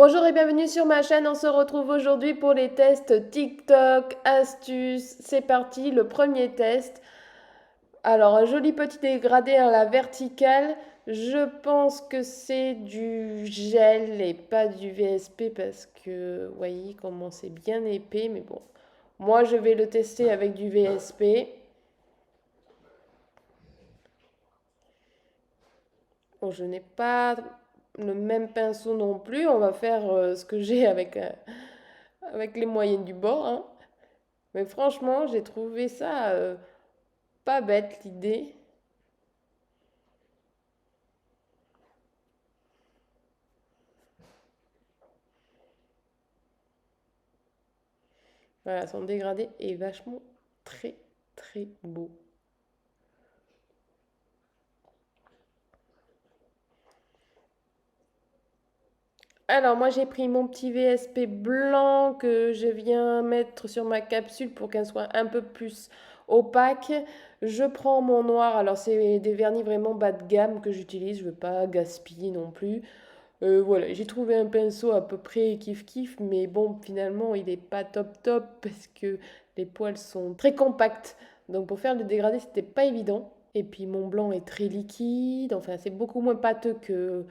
Bonjour et bienvenue sur ma chaîne, on se retrouve aujourd'hui pour les tests TikTok, astuces, c'est parti, le premier test. Alors un joli petit dégradé à la verticale, je pense que c'est du gel et pas du VSP parce que, vous voyez comment c'est bien épais, mais bon. Moi je vais le tester avec du VSP. Bon, je n'ai pas le même pinceau non plus, on va faire ce que j'ai avec les moyennes du bord, hein. Mais franchement, j'ai trouvé ça pas bête l'idée. Voilà, son dégradé est vachement très très beau. Alors moi j'ai pris mon petit VSP blanc que je viens mettre sur ma capsule pour qu'elle soit un peu plus opaque. Je prends mon noir, alors c'est des vernis vraiment bas de gamme que j'utilise, je veux pas gaspiller non plus. Voilà, j'ai trouvé un pinceau à peu près kiff-kiff, mais bon, finalement, il n'est pas top-top parce que les poils sont très compacts. Donc pour faire le dégradé, c'était pas évident. Et puis mon blanc est très liquide, enfin c'est beaucoup moins pâteux que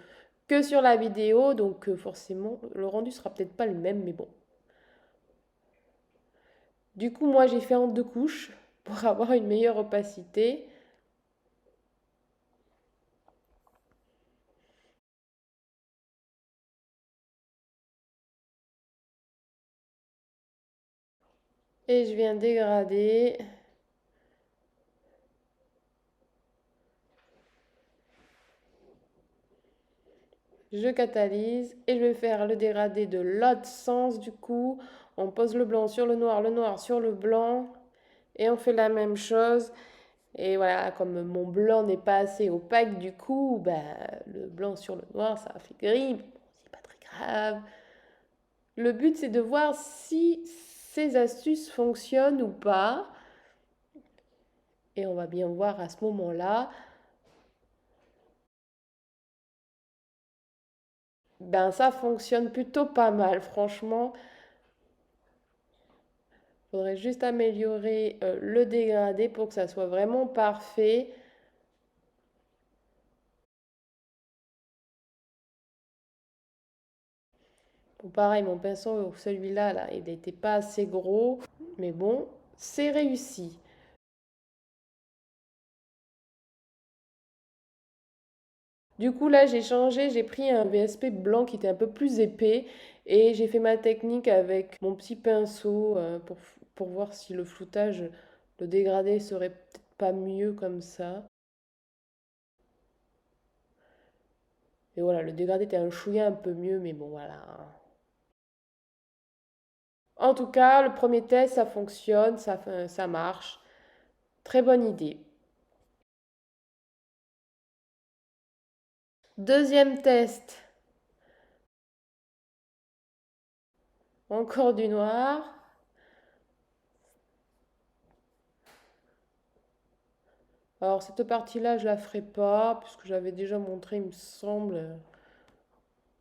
sur la vidéo, donc forcément le rendu sera peut-être pas le même, mais bon. Du coup, moi j'ai fait en deux couches pour avoir une meilleure opacité. Et je viens dégrader. Je catalyse et je vais faire le dégradé de l'autre sens du coup. On pose le noir sur le blanc et on fait la même chose. Et voilà, comme mon blanc n'est pas assez opaque du coup, bah, le blanc sur le noir, ça fait gris. Bon, c'est pas très grave. Le but c'est de voir si ces astuces fonctionnent ou pas. Et on va bien voir à ce moment-là. Ben ça fonctionne plutôt pas mal, franchement. Il faudrait juste améliorer le dégradé pour que ça soit vraiment parfait. Bon, pareil, mon pinceau, celui-là, là, il n'était pas assez gros. Mais bon, c'est réussi. Du coup, là, j'ai changé. J'ai pris un VSP blanc qui était un peu plus épais. Et j'ai fait ma technique avec mon petit pinceau pour voir si le floutage, le dégradé serait peut-être pas mieux comme ça. Et voilà, le dégradé était un chouïa un peu mieux, mais bon, voilà. En tout cas, le premier test, ça fonctionne, ça marche. Très bonne idée. Deuxième test, encore du noir. Alors cette partie-là, je la ferai pas, puisque j'avais déjà montré, il me semble.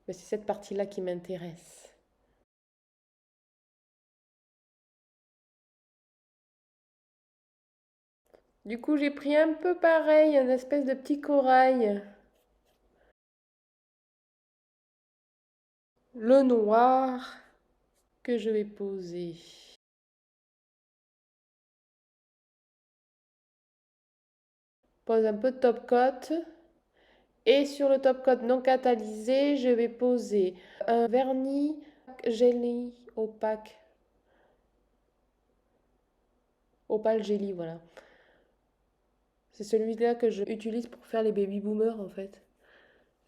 Mais c'est cette partie-là qui m'intéresse. Du coup, j'ai pris un peu pareil, un espèce de petit corail. Le noir que je vais poser. Pose un peu de top coat. Et sur le top coat non catalysé, je vais poser un vernis jelly opaque. Opal jelly, voilà. C'est celui-là que j'utilise pour faire les baby boomers en fait.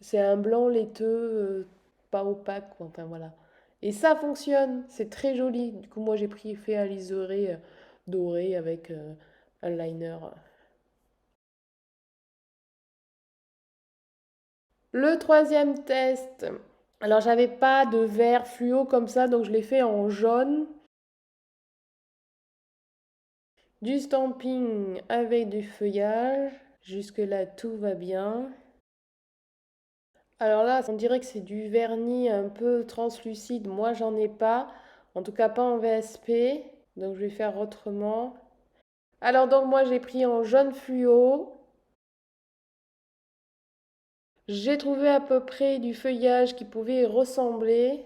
C'est un blanc laiteux, pas opaque, quoi. Enfin voilà. Et ça fonctionne, c'est très joli. Du coup, moi j'ai pris fait un liseré doré avec un liner. Le troisième test. Alors j'avais pas de vert fluo comme ça, donc je l'ai fait en jaune. Du stamping avec du feuillage. Jusque-là, tout va bien. Alors là, on dirait que c'est du vernis un peu translucide. Moi, j'en ai pas. En tout cas, pas en VSP. Donc, je vais faire autrement. Alors, donc, moi, j'ai pris en jaune fluo. J'ai trouvé à peu près du feuillage qui pouvait y ressembler.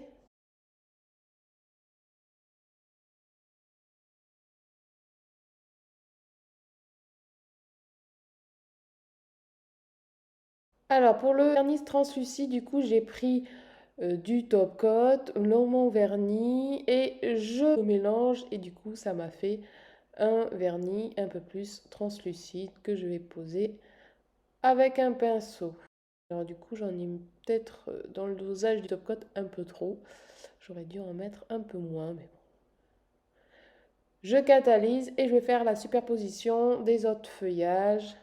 Alors, pour le vernis translucide, du coup, j'ai pris du top coat, longuement vernis et je mélange et du coup, ça m'a fait un vernis un peu plus translucide que je vais poser avec un pinceau. Alors du coup, j'en ai peut-être dans le dosage du top coat un peu trop. J'aurais dû en mettre un peu moins, mais bon. Je catalyse et je vais faire la superposition des autres feuillages.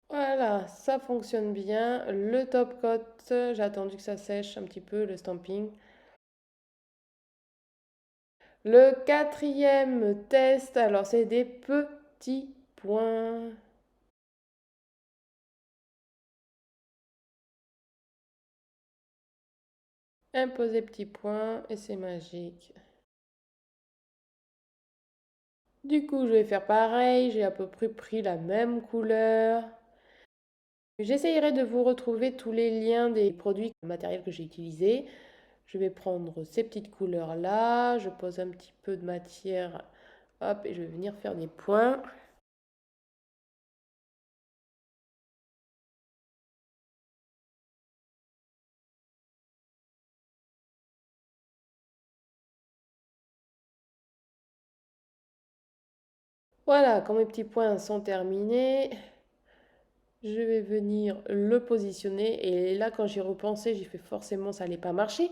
Voilà, ça fonctionne bien. Le top coat, j'ai attendu que ça sèche un petit peu, le stamping. Le quatrième test, alors c'est des petits points. Imposer petits points et c'est magique. Du coup, je vais faire pareil, j'ai à peu près pris la même couleur. J'essayerai de vous retrouver tous les liens des produits matériels que j'ai utilisés. Je vais prendre ces petites couleurs là, je pose un petit peu de matière, hop, et je vais venir faire des points. Voilà, quand mes petits points sont terminés, je vais venir le positionner. Et là, quand j'y repensais, j'ai fait forcément ça n'allait pas marcher.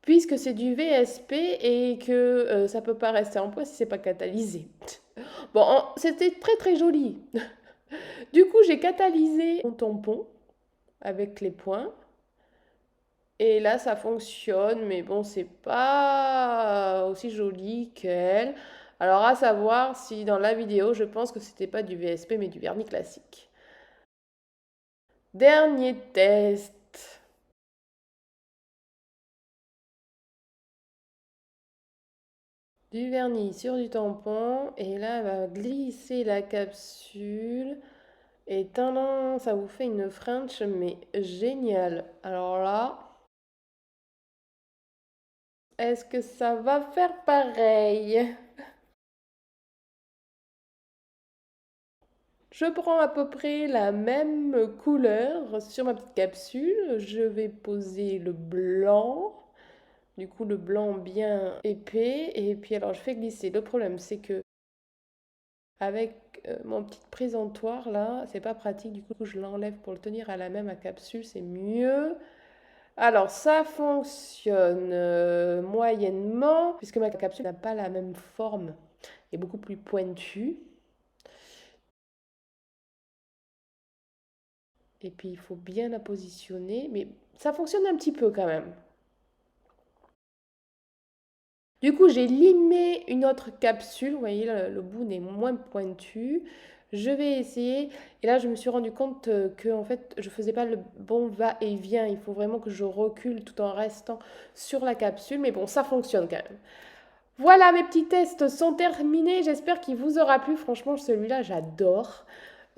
Puisque c'est du VSP et que ça peut pas rester en point si c'est pas catalysé. Bon, c'était très très joli. Du coup, j'ai catalysé mon tampon avec les points. Et là, ça fonctionne, mais bon, c'est pas aussi joli qu'elle. Alors, à savoir si dans la vidéo, je pense que c'était pas du VSP, mais du vernis classique. Dernier test. Du vernis sur du tampon. Et là, elle va glisser la capsule. Et tendance, ça vous fait une French, mais géniale. Alors là, est-ce que ça va faire pareil? Je prends à peu près la même couleur sur ma petite capsule. Je vais poser le blanc. Du coup, le blanc bien épais. Et puis, alors, je fais glisser. Le problème, c'est que avec mon petit présentoir là, c'est pas pratique. Du coup, je l'enlève pour le tenir à la même à capsule. C'est mieux. Alors, ça fonctionne moyennement, puisque ma capsule n'a pas la même forme, est beaucoup plus pointue. Et puis, il faut bien la positionner, mais ça fonctionne un petit peu quand même. Du coup, j'ai limé une autre capsule, vous voyez, le bout est moins pointu. Je vais essayer, et là, je me suis rendu compte que en fait, je faisais pas le bon va-et-vient. Il faut vraiment que je recule tout en restant sur la capsule, mais bon, ça fonctionne quand même. Voilà, mes petits tests sont terminés. J'espère qu'il vous aura plu. Franchement, celui-là, j'adore.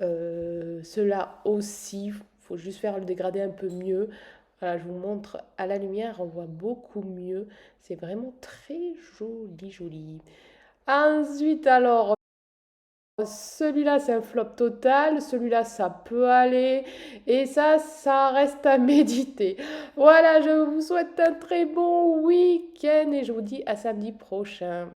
Cela aussi, il faut juste faire le dégradé un peu mieux. Voilà, je vous montre à la lumière, on voit beaucoup mieux. C'est vraiment très joli, joli. Ensuite, alors, celui-là, c'est un flop total. Celui-là, ça peut aller. Et ça reste à méditer. Voilà, je vous souhaite un très bon week-end et je vous dis à samedi prochain.